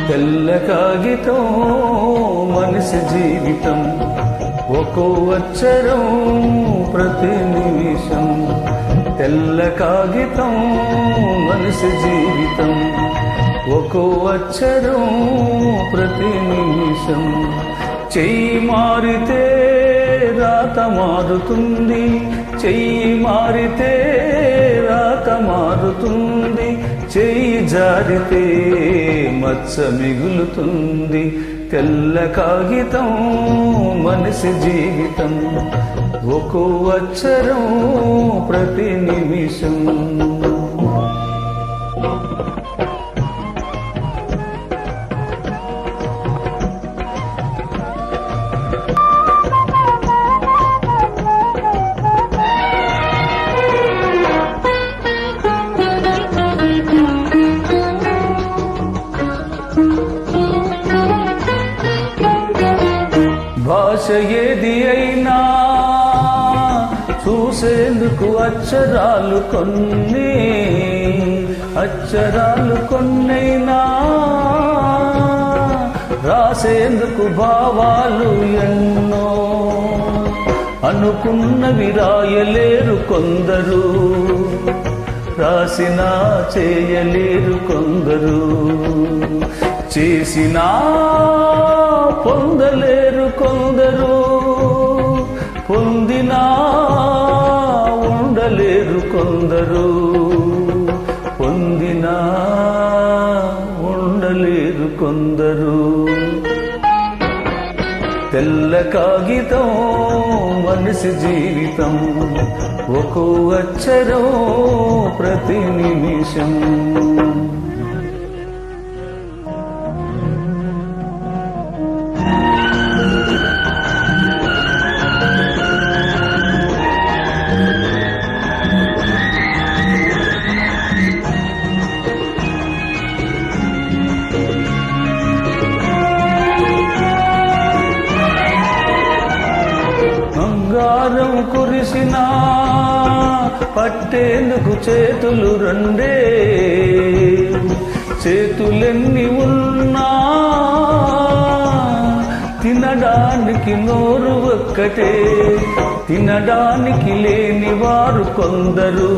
తెల్ల కాగితం మనిషి జీవితం, ఒక్కో అక్షరం ప్రతి నిమిషం. తెల్ల కాగితం మనిషి జీవితం, ఒక్కో అక్షరం ప్రతి నిమిషం. చెయ్యి మారితే రాత మారుతుంది, చెయ్యి మారితే రాత మారుతుంది. చెయ్యి జారితే మచ్చ మిగులుతుంది. తెల్ల కాగితం మనిషి జీవితం, ఒక్కో అక్షరం ప్రతి నిమిషం. భాష ఏది అయినా చూసేందుకు అక్షరాలు కొన్ని, అక్షరాలు కొన్నైనా రాసేందుకు భావాలు ఎన్నో. అనుకున్నవి రాయలేరు కొందరు, రాసినా చేయలేరు కొందరు. చేసినా పొందలేరు కొందరు, పొందినా ఉండలేరు కొందరు, పొందినా ఉండలేరు కొందరు. తెల్ల కాగితం మనిషి జీవితం, ఒక్కో అక్షరం ప్రతి నిమిషం. బంగారం కురిసినా పట్టేందుకు చేతులు రెండే, చేతులెన్ని ఉన్నా తినడానికి నోరు ఒక్కటే. తినడానికి లేని వారు కొందరు,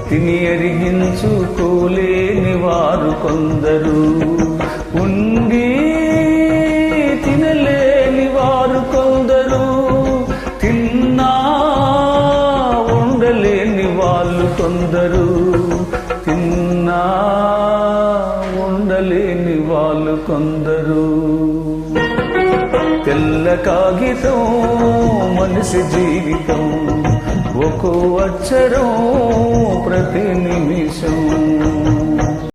తిని ఎరిగించుకోలేని వారు కొందరు. ఉండి తినలేని వారు కొందరు, తిన్నా ఉండలేని వాళ్ళు కొందరు, తిన్నా ఉండలేని వాళ్ళు కొందరు. తెల్ల కాగితం మనిషి జీవితం, ఒక్కో అక్షరం ప్రతి నిమిషం.